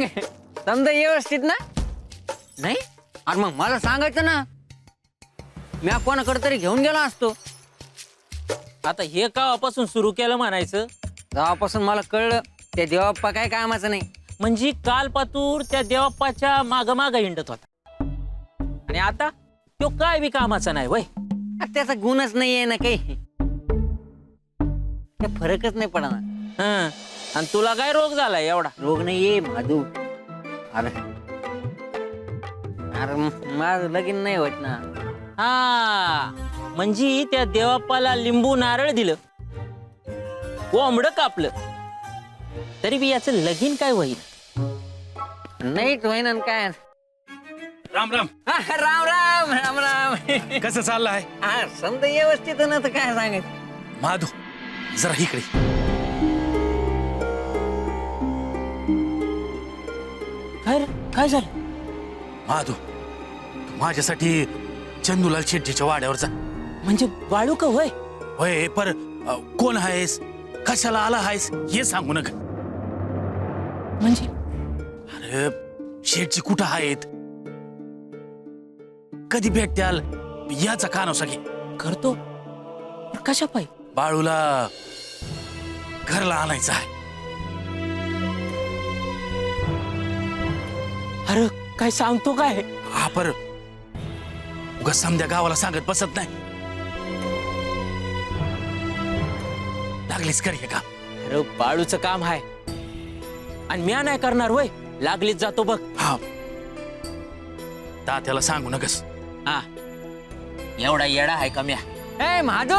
समजा व्यवस्थित ना नाही अरे मग मला सांगायचं ना मी कोणाकडे तरी घेऊन गेला असतो. आता हे कावापासून सुरू केलं म्हणायचं? जेव्हापासून मला कळलं त्या देवाप्पा काय कामाचं नाही. म्हणजे काल पातूर त्या देवाप्पाच्या माग माग हिंडत होता आणि आता तो काय बी कामाचा नाही वय. त्याचा गुणच नाहीये ना काही, ते फरकच नाही पडणार. हं. आणि तुला काय रोग झाला एवढा? रोग नाहीये माधू. अरे अरे माझं लगीन नाही होत ना. हा म्हणजे त्या देवाप्पाला लिंबू नारळ दिलं, कोंबड कापलं, तरी बी याचं लगीन काय होईल? नाहीच होईना काय. राम राम. राम राम राम राम. कसं चाललंय? हा समजा व्यवस्थित ना तर काय सांगायचं. माधू जरा इकडे. काय रे? काय झालं? माधू तू माझ्यासाठी चंदूलाल शेट्टीच्या वाड्यावर जा. म्हणजे बाळू का होय? होय पर कोण आहेस, कशाला आला आहेस हे सांगू नका. म्हणजे अरे शेठजी कुठं आहेत, कधी भेटत्याल याचा कानोसा घे. करतो कशा पायी? बाळूला घरला आणायचं आहे. अरे काय सांगतो काय? हा पर उगा समध्या गावाला सांगत बसत नाही. लागलीच कर हे काम. अरे बाळूचं काम आहे आणि म्या नाही करणार होय. लागलीच जातो बघ. हा तात्याला सांगू नकस. हा एवढा येडा आहे का म्या? ए माधू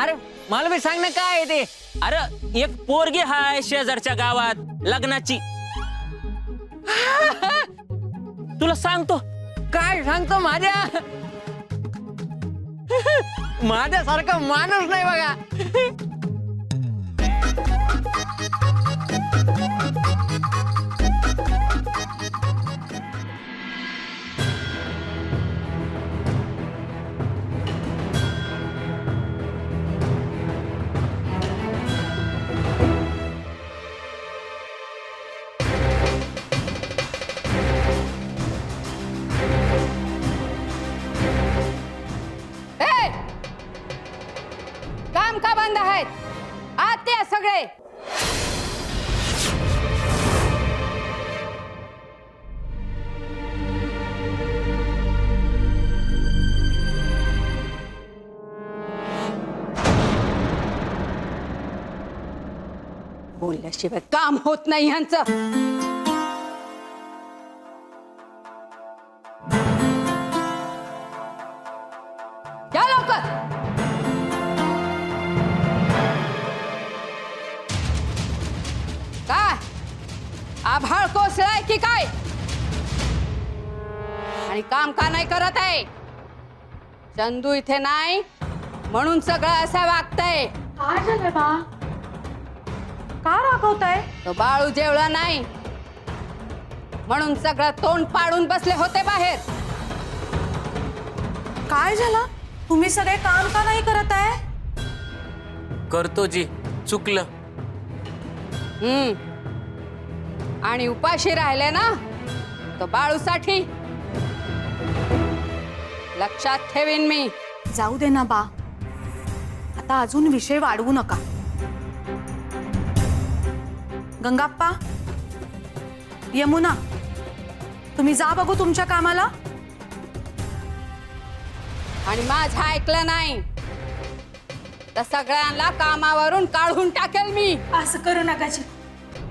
अरे मला बी सांग ना काय आहे ते. अरे एक पोरगी हाय शेजारच्या गावात लग्नाची. तुला सांगतो. काय सांगतो माझ्यासारखा माणूस नाही बघा. काम का बंद आहेत? आत या सगळे. बोलल्याशिवाय काम होत नाही ह्यांचं. या लवकर. काय आभाळ कोसळाय की काय? आणि काम का नाही करत आहे? चंदू इथे नाही म्हणून सगळं असं वागतंय. काय झालं बा? का रागवताय? तो बाळू जेवला नाही म्हणून सगळं तोंड पाडून बसले होते बाहेर. काय झालं? तुम्ही सगळे काम का नाही करत आहे? करतो जी, चुकलं. आणि उपाशी राहिले ना तो बाळूसाठी. लक्षात ठेवीन मी. जाऊ दे ना बा, आता अजून विषय वाढवू नका. गंगाप्पा, यमुना, तुम्ही जा बघू तुमच्या कामाला. आणि माझं ऐकलं नाही तर सगळ्यांना कामावरून काढून टाकेल मी. असं करू नका जी.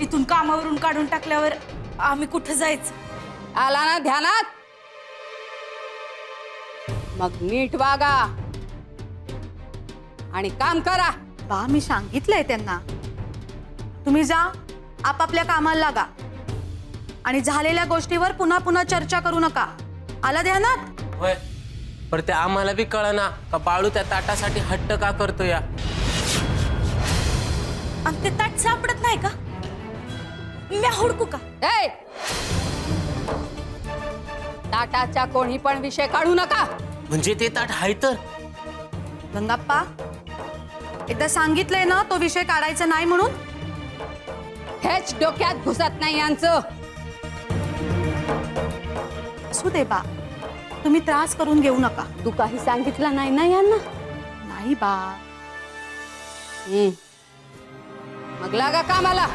इथून कामावरून काढून टाकल्यावर आम्ही कुठं जायचं? आला ना ध्यानात? मग नीट वागा आणि काम करा. बा मी सांगितलंय त्यांना, तुम्ही जा आपापल्या कामाला लागा आणि झालेल्या गोष्टीवर पुन्हा पुन्हा चर्चा करू नका. आला ध्यानात? होय, पर ते आम्हाला बी कळना का बाळू त्या ताटासाठी हट्ट का करतो या. आणि ते ताट सापडत नाही का? मी हुडकू का? ए ताटाचा कोणी पण विषय काढू नका. म्हणजे ते ताट हाय तर? गंगाप्पा, एकदा सांगितलंय ना तो विषय काढायचा नाही म्हणून. हेच डोक्यात घुसत नाही यांचं. असू दे बा, तुम्ही त्रास करून घेऊ नका. तू काही सांगितलं नाही ना यांना? नाही बा. मग लागा कामाला.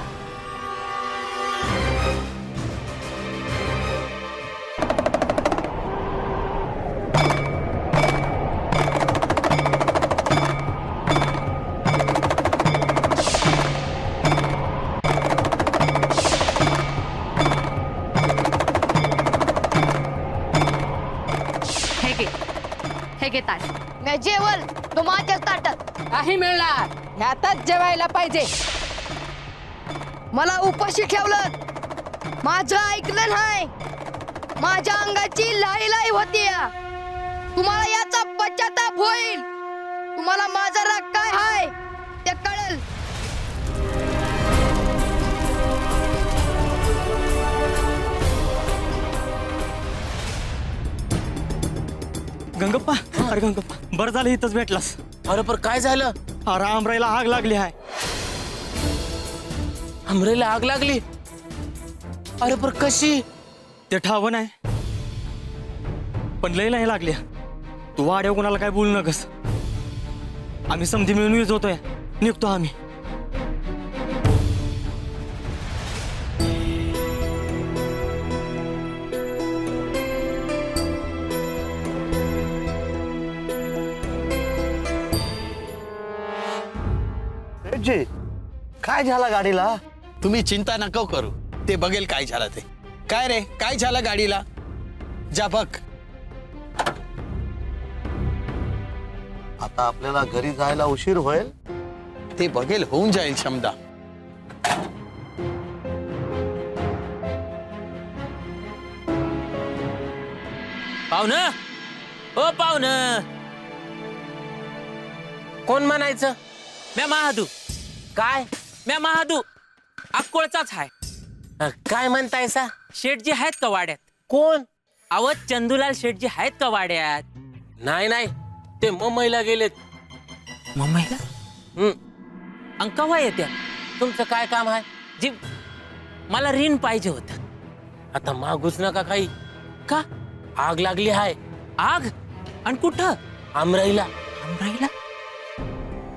हे घे ताट. मी जेवल तो माझ्याच ताटात. काही मिळणार, ह्यातच जेवायला पाहिजे. मला उपाशी ठेवलं, माझं ऐकलं नाही. माझ्या अंगाची लाई लाई होती. तुम्हाला याचा पश्चाताप होईल. तुम्हाला माझा राग काय हाय ते कळेल. गंगप्पा, अरे गंगप्पा, बरं झालं इथंच भेटलास. अरे पण काय झालं? अरे आमराईला आग लागली आहे. आमरेला आग लागली? अरे पण कशी? ते ठावं नाही, पण लई नाही लागली. तू वाड्या कोणाला काय बोलू नकस. आम्ही समधी मिळून वीज होतोय, निघतो आम्ही. जी, काय झाला गाडीला? तुम्ही चिंता नको करू, ते बघेल काय झालं ते. काय रे, काय झालं गाडीला? जा बघ. आता आपल्याला घरी जायला उशीर होईल. ते बघेल, होऊन जाईल समजा. पाहुणं, ओ पाहुणं. कोण म्हणायचं? म्या महादू. काय? म्या महादू अक्कोळचाच हाय. काय म्हणतायसा? शेठजी आहेत का वाड्यात? कोण? अव चंदूलाल शेठजी आहेत का वाड्यात? नाही नाही, ते मुंबईला गेलेत. मुंबईला? अंकवा येत्या. तुमचं काय काम आहे? जी, मला ऋण पाहिजे होत. आता मागूच नका काही. का? आग लागली आहे. आग? आणि कुठं? आमराईला. आमराईला?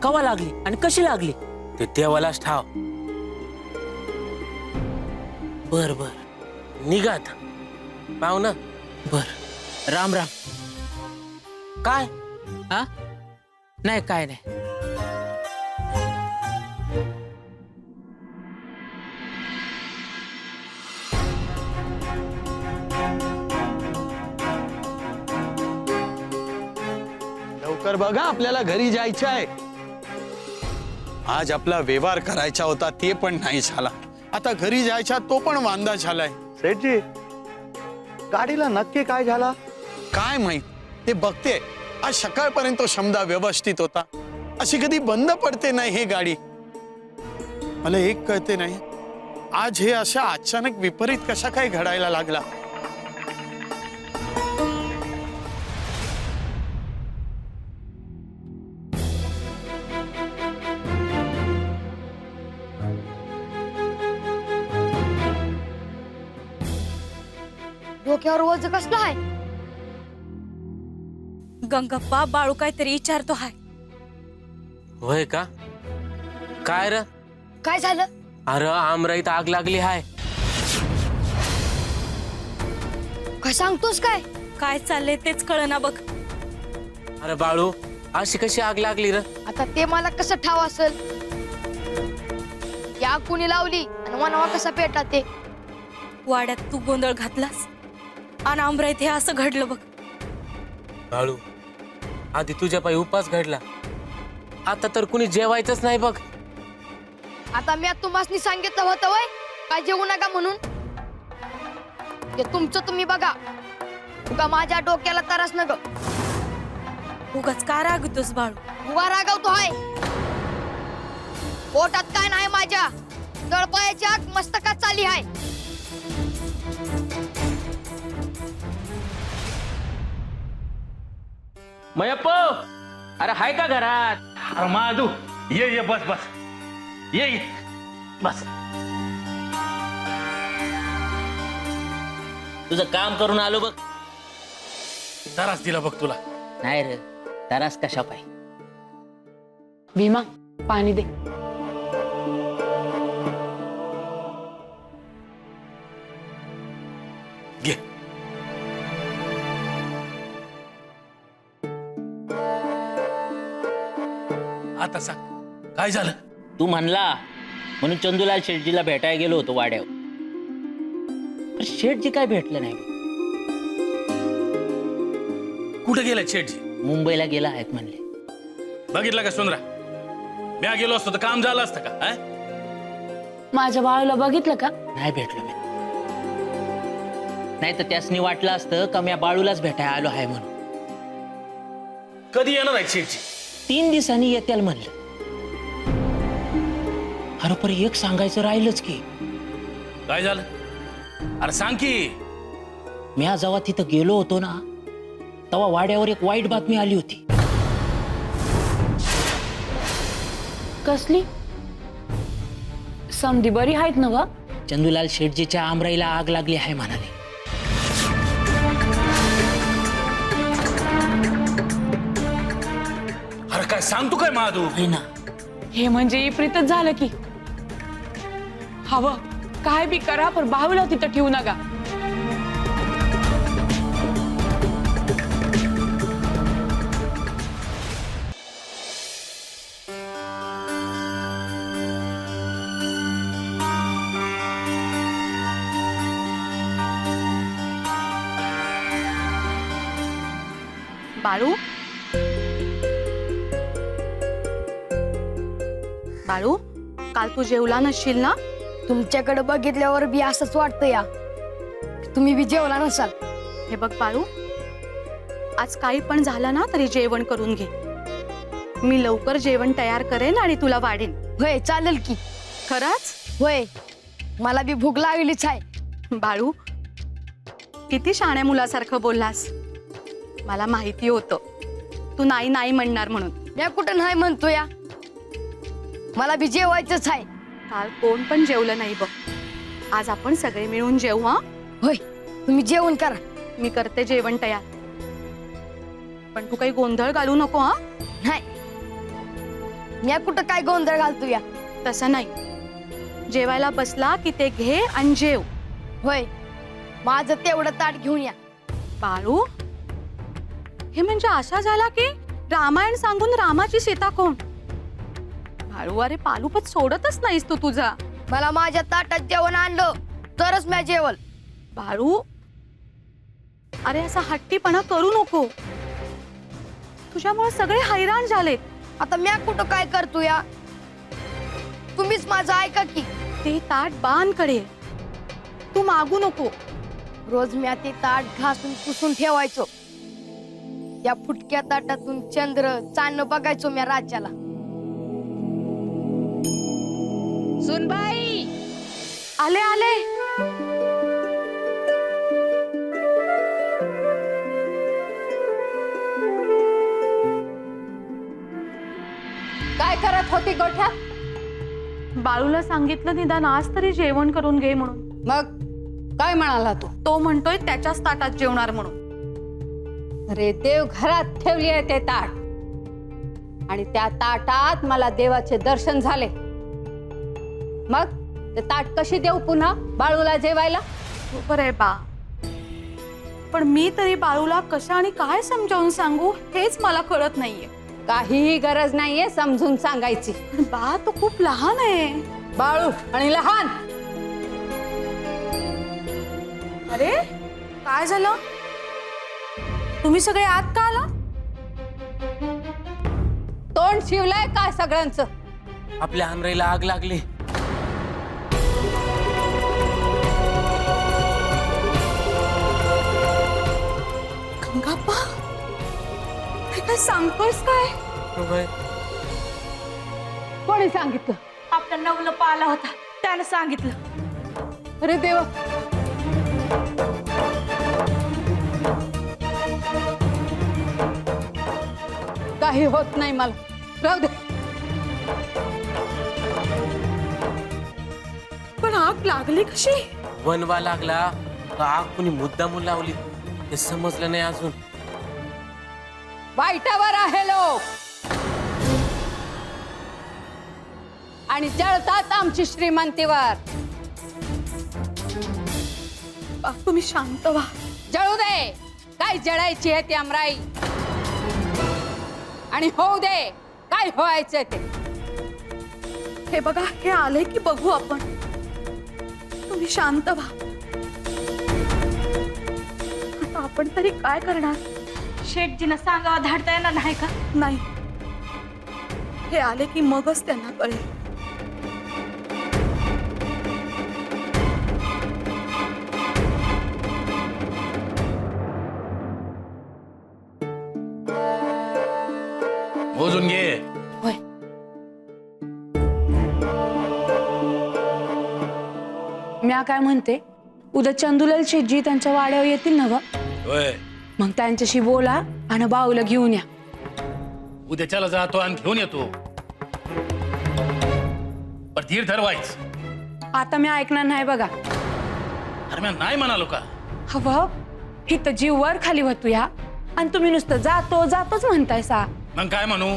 कवा लागली आणि कशी लागली? ते देवालाच ठाव. बर बर, निघात पाहुणं. बर, राम राम. काय? हा? नाही काय नाही. लवकर बघा, आपल्याला घरी जायचं आहे. आज आपला व्यवहार करायचा होता, ते पण नाही झाला. आता घरी जायचा तो पण वांदा झालाय. सेठजी, गाडीला नक्की काय झाला? काय माहित, ते बघते. आज सकाळपर्यंत समजा व्यवस्थित होता. अशी कधी बंद पडते नाही हे गाडी. मला एक कळते नाही, आज हे अशा अचानक विपरीत कशा काय घडायला लागला. डोक्यावर वज कसलं आहे? गंगप्पा, बाळू काहीतरी विचारतो हाय. होय का? काय र? काय झालं? अरे आमराईत आग लागली आहे. काय सांगतोस काय? काय चाललंय तेच कळना बघ. अरे बाळू, अशी कशी आग लागली र? आता ते मला कसं ठाव असेल? या कुणी लावली आणि वनवा कसा पेटा ते? वाड्यात तू गोंधळ घातलास आणि आमराईत हे असं घडलं बघ. बाळू, आधी तुझ्या पायी उपास घडला, आता तर कुणी जेवायचंच नाही बघ. आता मी तुम्हाला सांगितलं होतं वय काय जेवू नका म्हणून. ते तुमचं तुम्ही बघा. तुका माझ्या डोक्याला त्रास नग. उगाच का रागतोस बाळू? उगा रागवतो हाय. पोटात काय नाही माझ्या, तळपायाची आग मस्तकात चालली हाय. मयप्पो, अरे हाय का घरात? अरे माधू, ये ये, बस बस, ये ये, बस. तुझं काम करून आलो बघ. त्रास दिला बघ तुला. नाही रे, तरास कशा पाय. भीमा पाणी दे. घे. आता सांग काय झालं. तू म्हणला म्हणून चंदूलाल शेठजीला भेटायला गेलो होतो वाड्यावर. पण शेठजी काय भेटलं नाही. कुठे गेला शेठजी. मुंबईला गेला आहेत म्हणले. बघितलं का सुंदरा, मी गेलो असतो तर काम झालं असतं का. माझ्या बाळाला बघितलं का? नाही भेटलो मी. नाही तर त्यासनी वाटलं असतं का मी बाळूलाच भेटायला आलो आहे म्हणून. कधी येणार आहे शेठजी. 3 दिवसांनी येत्याल म्हणलं. अरे पर एक सांगायचं राहिलंच की. काय झालं. अरे सांग की. मी आज जेव्हा तिथं गेलो होतो ना, तेव्हा वाड्यावर एक वाईट बातमी आली होती. कसली? समधी बरी आहेत ना ग? चंदूलाल शेठजीच्या आमराईला आग लागली आहे म्हणाले. अरे काय सांगतो काय महादू. है ना. हे म्हणजे इप्रितच झालं की. हवं काय बी करा पण बाहुला तिथं ठेवू नका. बाळू, बाळू, काल तू जेवला नसशील ना? तुमच्याकडे बघितल्यावर बी असंच वाटतं या तुम्ही बी जेवला नसाल. हे बघ बाळू, आज काही पण झालं ना तरी जेवण करून घे. मी लवकर जेवण तयार करेन आणि तुला वाढेन. होय चालेल की. खरंच? होय मला बी भूक लागलीच आहे. बाळू, किती शाण्या मुलासारखं बोललास. मला माहिती होतं तू नाही नाही म्हणणार म्हणून. मी कुठं नाही म्हणतो या, मला बी जेवायचंच आहे. काल कोण पण जेवलं नाही बघ. आज आपण सगळे मिळून जेवू. हा होय तुम्ही जेवण करा. मी करते जेवण तयार, पण तू काही गोंधळ घालू नको. हा नाही मी कुठं काय गोंधळ घालतो या. तसं नाही, जेवायला बसला की ते घे आणि जेव. होय माझं तेवढं ताट घेऊन या. बाळू, हे म्हणजे असा झाला की रामायण सांगून रामाची सीता कोण. बाळू, अरे पालूपत सोडतच नाहीस तू तुझा. मला माझ्या ताटात जेवण आणलं तरच मी जेवल. बाळू, अरे असा हट्टीपणा करू नको. तुझ्यामुळे सगळे हैराण झालेत. आता मी कुठं काय करतो या, तुम्हीच माझं ऐका की. ते ताट बांधकडे, तू मागू नको. रोज मी ते ताट घासून पुसून ठेवायचो. या फुटक्या ताटातून चंद्र चांदणं बघायचो मी राज्याला. सुनबाई आले आले. काय करत होती गोठ्यात? बाळूला सांगितलं निदान आज तरी जेवण करून घे म्हणून. मग काय म्हणाला तू? तो म्हणतोय त्याच्याच ताटात जेवणार म्हणून. अरे देव घरात ठेवली आहे ते ताट, आणि त्या ताटात मला देवाचे दर्शन झाले. मग ते ताट कशी देऊ पुन्हा बाळूला जेवायला? बरं आहे बा, पण मी तरी बाळूला कसं आणि काय समजावून सांगू हेच मला कळत नाहीये. काहीही गरज नाहीये समजून सांगायची. पण बा, तो खूप लहान आहे. बाळू आणि लहान. अरे काय झालं, तुम्ही सगळे आत का आला? तोंड शिवलंय काय सगळ्यांचं? आपल्या आमराईला आग लागली. गंगाप्पा, हे काय सांगतोयस काय? होय. कोणी सांगितलं? आपल्या नवलपा आला होता, त्याने सांगितलं. अरे देवा, काही होत नाही मला, राहू दे. पण आग लागली कशी? वनवा लागला का आग कुणी मुद्दामून लावली हे समजलं नाही अजून. वाईटावर आहे लोक आणि जळतात आमची श्रीमंतीवर. बा, तुम्ही शांत व्हा. जळू दे, काय जळायची आहे ती अमराई, आणि होऊ दे काय व्हायचं ते. हे बघा, हे आले की बघू आपण. तुम्ही शांत व्हा. आता आपण तरी काय करणार? शेठजीनं सांगावं धाडता येणार नाही का? नाही, हे आले की मगच त्यांना कळेल. मोजून घे. होय. म्या काय म्हणते, उद्या चंदुलाल शेटजी त्यांच्या वाड्यावर येतील ना ग? होय, मग त्यांच्याशी बोला आणि बाऊला घेऊन या. उद्याच्याला जातो आणि घेऊन येतो. पण धीर धरवायच. आता मी ऐकणार नाही बघा. अरे मी नाही म्हणालो का? हवं इथं जीव वर खाली होतो या, आणि तुम्ही नुसतं जातो जातोच म्हणताय सा. मग काय म्हणू?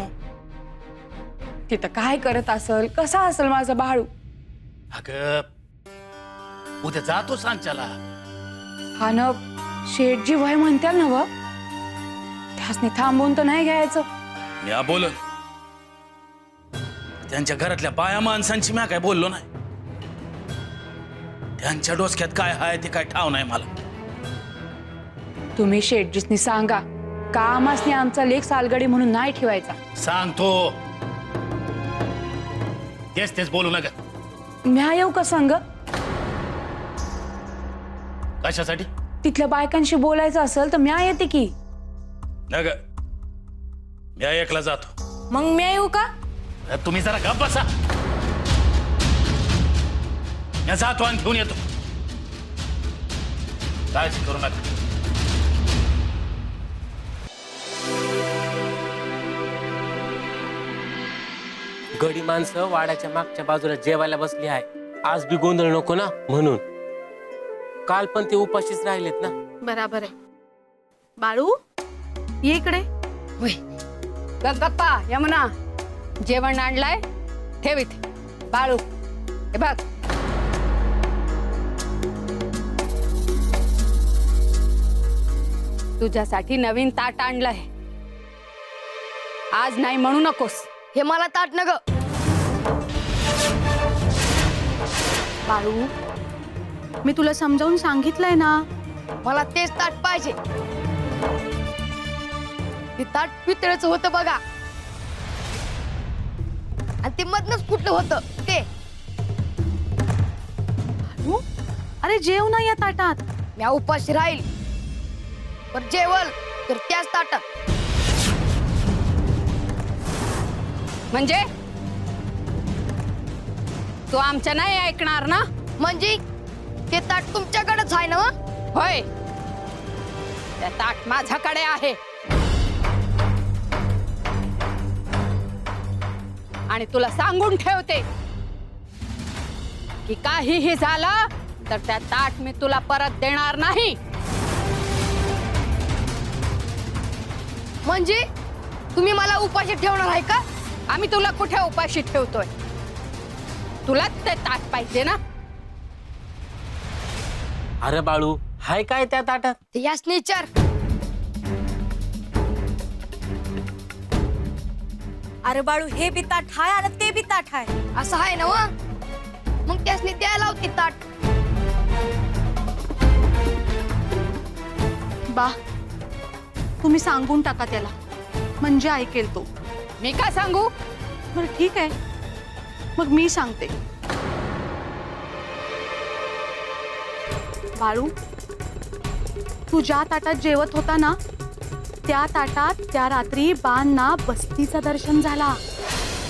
तिथं काय करत असल, कसा असेल माझा बाळू? अगं उद्या जातो सांच्याला. हा न, शेठजी वय म्हणत्याल ना व, त्यासनी थांबवून तर नाही घ्यायचं. मी बोल, त्यांच्या घरातल्या बाया माणसांची मी काय बोललो नाही. त्यांच्या डोसक्यात काय हाय ते काय ठाव नाही मला. तुम्ही शेठजीसनी सांगा, कामासनी आमचा लेख सालगडी म्हणून नाही ठेवायचा. सांगतो. तेच बोलू नका. म्या येऊ का संग? कशासाठी? तिथल्या बायकांशी बोलायचं असेल तर म्या येते की. नग, मी एकला जातो. मग म्या येऊ का? तुम्ही जरा गप्प बसा. मी जातो आणि घेऊन येतो. काळजी करू नका. गडी माणसं वाड्याच्या मागच्या बाजूला जेवायला बसली आहे. आज बी गोंधळ नको ना म्हणून. काल पण ते उपाशीच राहिलेत ना. बराबर आहे. बाळू, ये इकडे. गप्पा यमुना, जेवण आणलाय, ठेव इथे. बाळू, हे बघ, तुझ्यासाठी नवीन ताट आणलंय. आज नाही म्हणू नकोस. हे मला ताट न ग. बाळू, मी तुला समजावून सांगितलंय ना. मला तेच ताट पाहिजे. ते ताट पितळेचं होतं बघा, आणि ते मधनच फुटलं होतं ते. बाळू, अरे जेव ना या ताटात. मी उपाशी राहील, पण जेवल तर त्याच ताटात. म्हणजे तू आमच्या नाही ऐकणार ना? म्हणजे ते ताट तुमच्याकडेच आहे ना? होय, त्या ताट माझ्याकडे आहे, आणि तुला सांगून ठेवते की काहीही झालं तर त्या ताट मी तुला परत देणार नाही. म्हणजे तुम्ही मला उपाशी ठेवणार आहे का? आम्ही तुला कुठे उपाशी ठेवतोय? तुला ते ताट पाहिजे ना? अरे बाळू, हाय काय त्या ताटात? ते यासनी विचार. अरे बाळू, हे बी ताट हाय आणि ते बी ताट हाय. असं आहे ना व? मग त्यासनी द्यायला होती ताट. बा, तुम्ही सांगून टाका त्याला, म्हणजे ऐकेल तो. मी का सांगू? बरं ठीक आहे, मग मी सांगते. बाळू, तू ज्या ताटात जेवत होता ना, त्या ताटात त्या रात्री बांना बस्तीचं दर्शन झाला.